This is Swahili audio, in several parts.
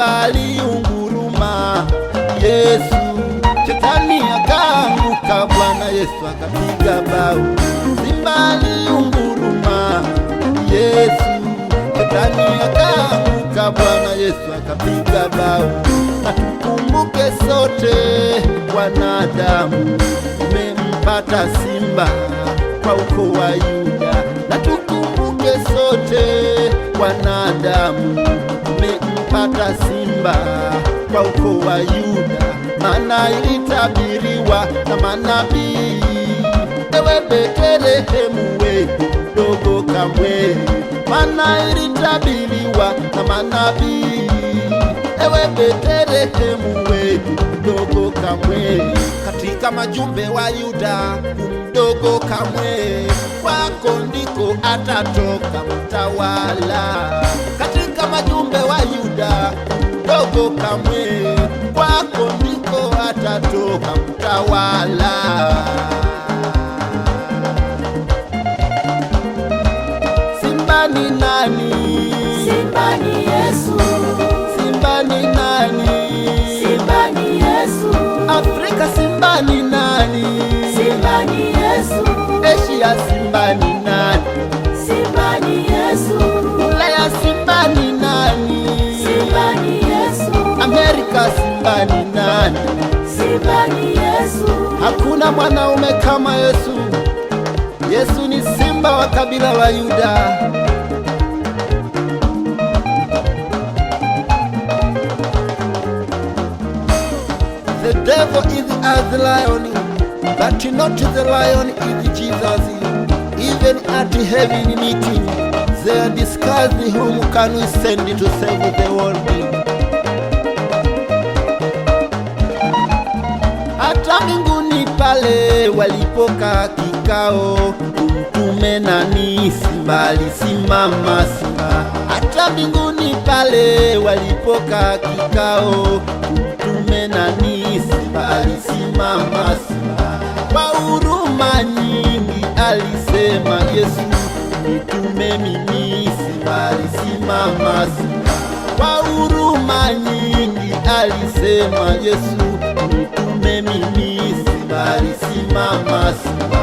simba aliunguruma, Yesu shetani akaanguka, Bwana Yesu akapiga bao. Simba aliunguruma, Yesu shetani akaanguka, Bwana Yesu akapiga bao. Na tukumbuke sote wanadamu, tumempata simba kwa ukoo wa Yuda. Na tukumbuke sote wanadamu, tumempata simba kwa ukoo wa Yuda. Maana ilitabiriwa na manabii, ewe Betlehemu we mdogo kamwe. Maana ilitabiriwa na manabii, ewe Betlehemu we mdogo kamwe. Katika majumbe wa Yuda mdogo kamwe, kwako ndiko atatoka mtawala. Katika majumbe wa Yuda mdogo kamwe, kwako ndiko atatoka mtawala. Simba ni nani? Simba ni Yesu. Simba ni nani? Simba ni Yesu. Afrika simba ni nani? Simba ni Yesu. Asia simba ni nani? Simba ni Yesu. Ulaya simba ni nani? Simba ni Yesu. Amerika simba ni nani? Simba ni Yesu. Hakuna mwanaume kama Yesu. Yesu ni simba wa kabila la Yuda. The devil is as the lion, but not the lion is Jesus. Even at heaven meeting, they discuss whom can we send to save the world. Hata mbinguni pale walipokaa kikao, mtume nani simba alisimama simba. Hata mbinguni pale walipokaa kikao, mtume nani simba alisimama simba. Kwa huruma nyingi alisema Yesu, nitume mimi, simba alisimama simba. Kwa huruma nyingi alisema Yesu, nitume mimi, simba alisimama simba.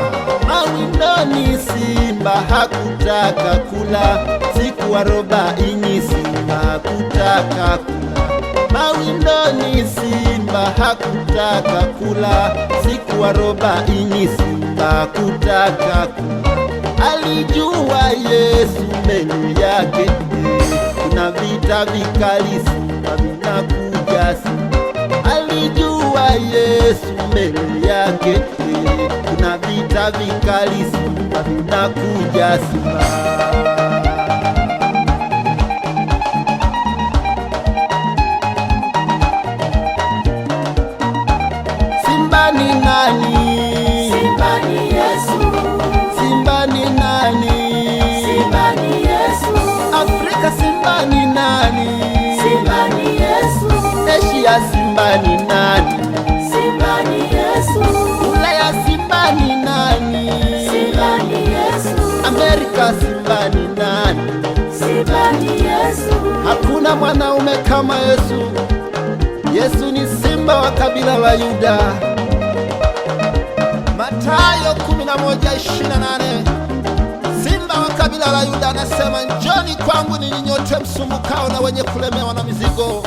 Mawindoni simba hakutaka kula, siku 40 simba hakutaka kula. Mawindoni simba hakutaka kula, siku 40 simba hakutaka kula. Alijua Yesu mbele yake kuna vita vikali, simba vinakuja simba. Alijua Yesu mbele yake kuna vita vikali, simba vinakuja simba. Simba ni nani? Simba ni Yesu. Simba ni nani? Simba ni Yesu. Afrika simba ni nani? Simba ni Yesu. Asia simba ni nani? Simba ni Yesu. Ulaya simba ni nani? Simba ni Yesu. Amerika simba ni nani? Simba ni Yesu. Hakuna mwanaume kama Yesu. Yesu ni simba wa kabila la Yuda. Mathayo 11:28, simba wa kabila la Yuda anasema, njoni kwangu ninyi nyote msumbukao na wenye kulemewa na mizigo,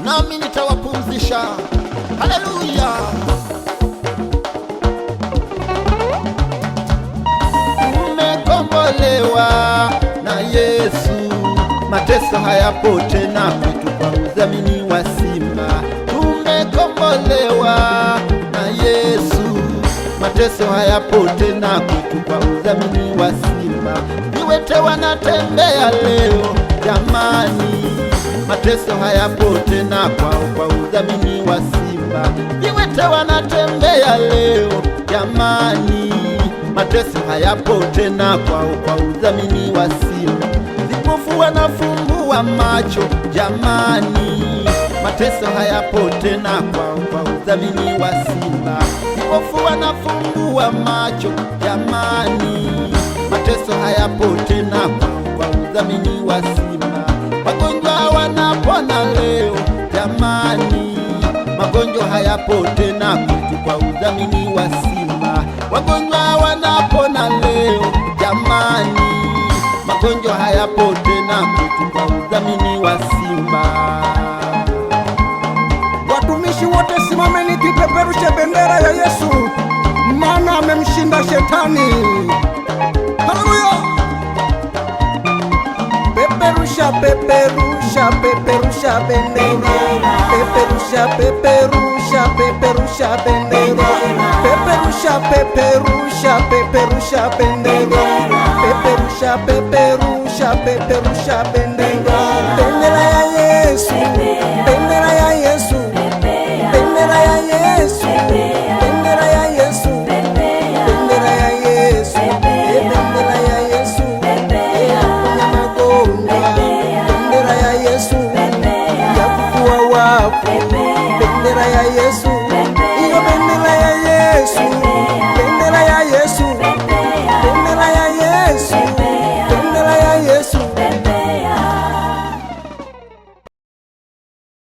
nami nitawapumzisha. Haleluya! Tumekombolewa na Yesu, mateso hayapo tena kwetu kwa udhamini wa simba. Tumekombolewa na Yesu, mateso hayapo tena kwetu kwa udhamini wa simba. Viwete wanatembea leo jamani, mateso hayapo tena kwa udhamini wa simba. Viwete wanatembea leo jamani, mateso hayapo tena kwa udhamini wa simba. Vipofu wanafumbua macho jamani, mateso hayapo tena kwa udhamini wa simba. Vipofu wanafumbua macho jamani, mateso hayapo tena kwa udhamini wa simba. Wagonjwa wanapona leo hayapo tena kwetu kwa udhamini wa Simba. Wagonjwa wanapona leo jamani, magonjwa hayapo tena kwetu kwa udhamini wa Simba. Watumishi wote simameni, tupeperushe bendera ya Yesu, maana amemshinda shetani. Haleluya! Peperusha, peperusha, peperusha bendera, peperusha, peperusha, peperusha bendera, peperusha, peperusha, peperusha bendera, peperusha, peperusha, peperusha bendera, bendera ya